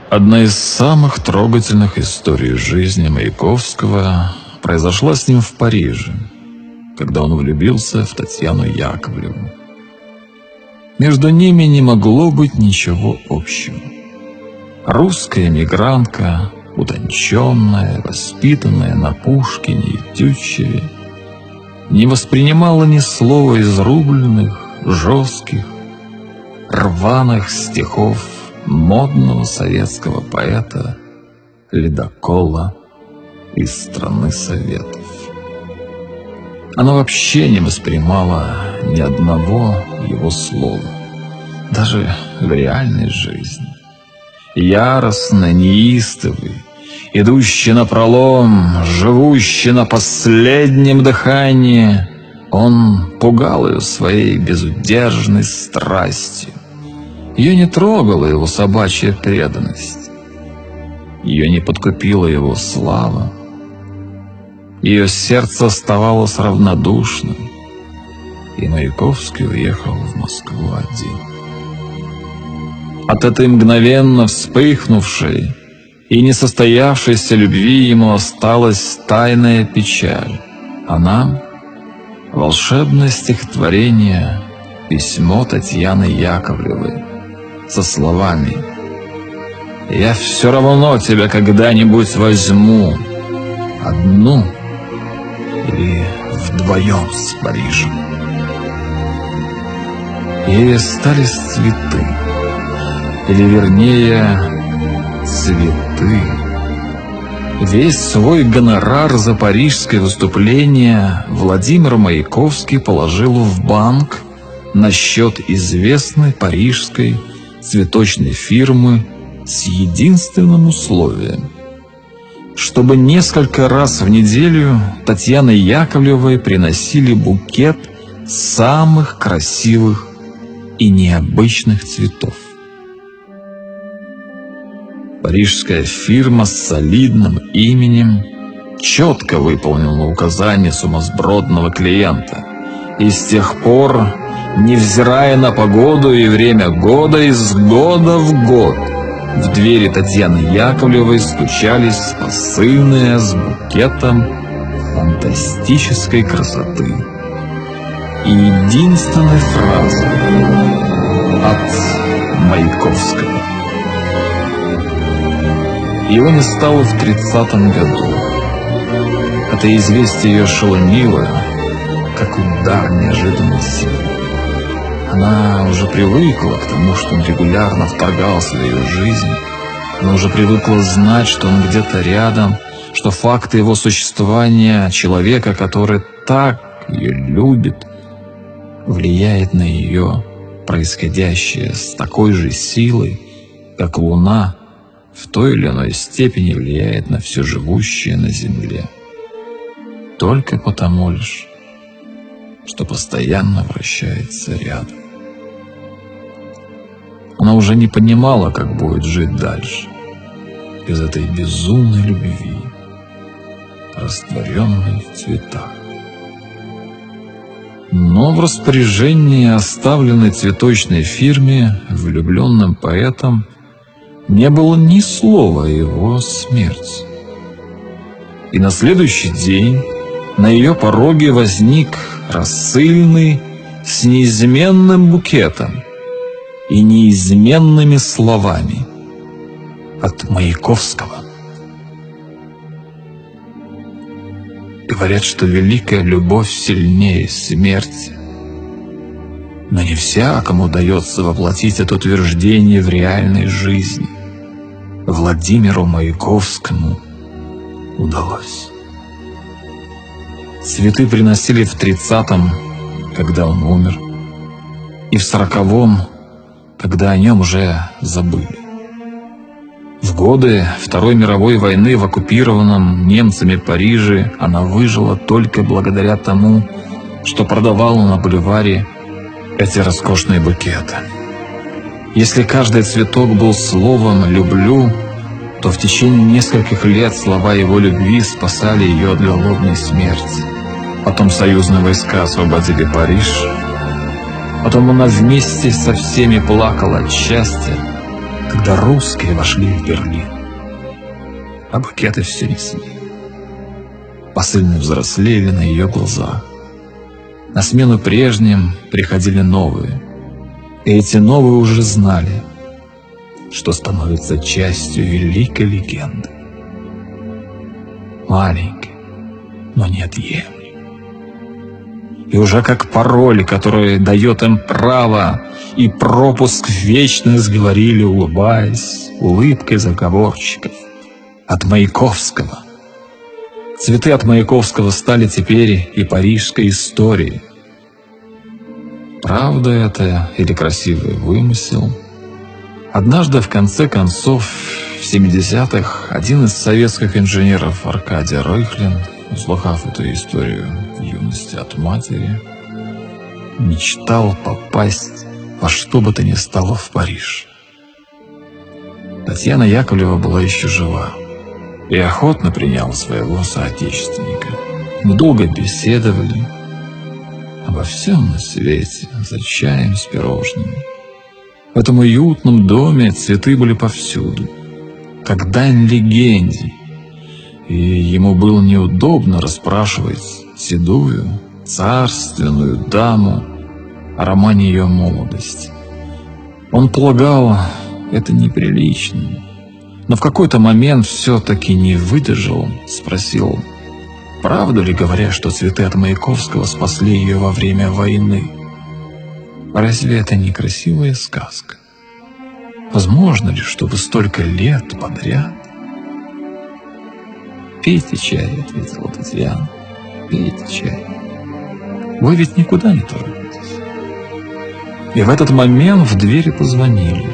Одна из самых трогательных историй жизни Маяковского произошла с ним в Париже, когда он влюбился в Татьяну Яковлевну. Между ними не могло быть ничего общего. Русская эмигрантка, утонченная, воспитанная на Пушкине и Тютчеве, не воспринимала ни слова из рубленных, жестких, рваных стихов модного советского поэта Ледокола из страны Советов. Она вообще не воспринимала ни одного его слова, даже в реальной жизни. Яростно, неистовый, идущий напролом, живущий на последнем дыхании, он пугал ее своей безудержной страстью. Ее не трогала его собачья преданность, ее не подкупила его слава. Ее сердце оставалось равнодушным, и Маяковский уехал в Москву один. От этой мгновенно вспыхнувшей и несостоявшейся любви ему осталась тайная печаль, а нам — волшебное стихотворение «Письмо Татьяны Яковлевой» со словами: «Я все равно тебя когда-нибудь возьму, одну или вдвоем с Парижем». Ей остались цветы, или вернее цветы. Весь свой гонорар за парижское выступление Владимир Маяковский положил в банк на счет известной парижской цветочной фирмы с единственным условием: чтобы несколько раз в неделю Татьяне Яковлевой приносили букет самых красивых и необычных цветов. Парижская фирма с солидным именем четко выполнила указания сумасбродного клиента, и с тех пор, невзирая на погоду и время года, из года в год в двери Татьяны Яковлевой стучались посыльные с букетом фантастической красоты и единственной фразой от Маяковского. Его не стало в 30-м году. Это известие ее ошеломило, как удар неожиданной силы. Она уже привыкла к тому, что он регулярно вторгался в ее жизнь. Она уже привыкла знать, что он где-то рядом, что факты его существования, человека, который так ее любит, влияет на ее происходящее с такой же силой, как Луна в той или иной степени влияет на все живущее на Земле. Только потому лишь, что постоянно вращается рядом. Она уже не понимала, как будет жить дальше, без этой безумной любви, растворенной в цветах. Но в распоряжении оставленной цветочной фирме влюбленным поэтом не было ни слова о его смерти. И на следующий день на ее пороге возник рассыльный с неизменным букетом и неизменными словами от Маяковского. Говорят, что великая любовь сильнее смерти, но не всякому удается воплотить это утверждение в реальной жизни. Владимиру Маяковскому удалось. Цветы приносили в 30-м, когда он умер, и в 40-м, когда о нем уже забыли. В годы Второй мировой войны в оккупированном немцами Париже она выжила только благодаря тому, что продавала на бульваре эти роскошные букеты. Если каждый цветок был словом «люблю», то в течение нескольких лет слова его любви спасали ее от голодной смерти. Потом союзные войска освободили Париж. Потом она вместе со всеми плакала от счастья, когда русские вошли в Берлин. А букеты все несли. Посыльные взрослели на ее глазах. На смену прежним приходили новые. И эти новые уже знали, что становится частью великой легенды. Маленькой, но неотъемлемой. И уже как пароль, который дает им право и пропуск в вечность, говорили, улыбаясь, улыбкой заговорщиков. От Маяковского. Цветы от Маяковского стали теперь и парижской историей. Правда это или красивый вымысел? Однажды, в конце концов, в 70-х, один из советских инженеров, Аркадий Рыхлин, услыхав эту историю в юности от матери, мечтал попасть во что бы то ни стало в Париж. Татьяна Яковлева была еще жива и охотно приняла своего соотечественника. Мы долго беседовали обо всем на свете, за чаем с пирожными. В этом уютном доме цветы были повсюду, как дань легенде, и ему было неудобно расспрашивать седую, царственную даму о романе ее молодости. Он полагал это неприличным, но в какой-то момент все-таки не выдержал, спросил, правду ли говорят, что цветы от Маяковского спасли ее во время войны? Разве это не красивая сказка? Возможно ли, чтобы столько лет подряд? «Пейте чай», — ответила Татьяна. «Пейте чай. Вы ведь никуда не торопитесь». И в этот момент в двери позвонили.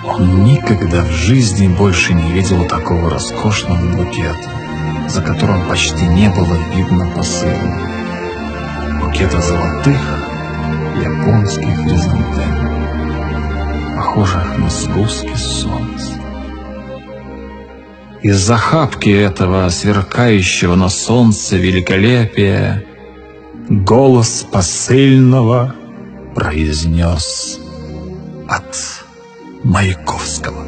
Он никогда в жизни больше не видел такого роскошного букета, за которым почти не было видно посыла. Букета золотых японских хризантем, похожих на сгустки солнца. Из-за хапки этого сверкающего на солнце великолепия голос посыльного произнес: «От Маяковского».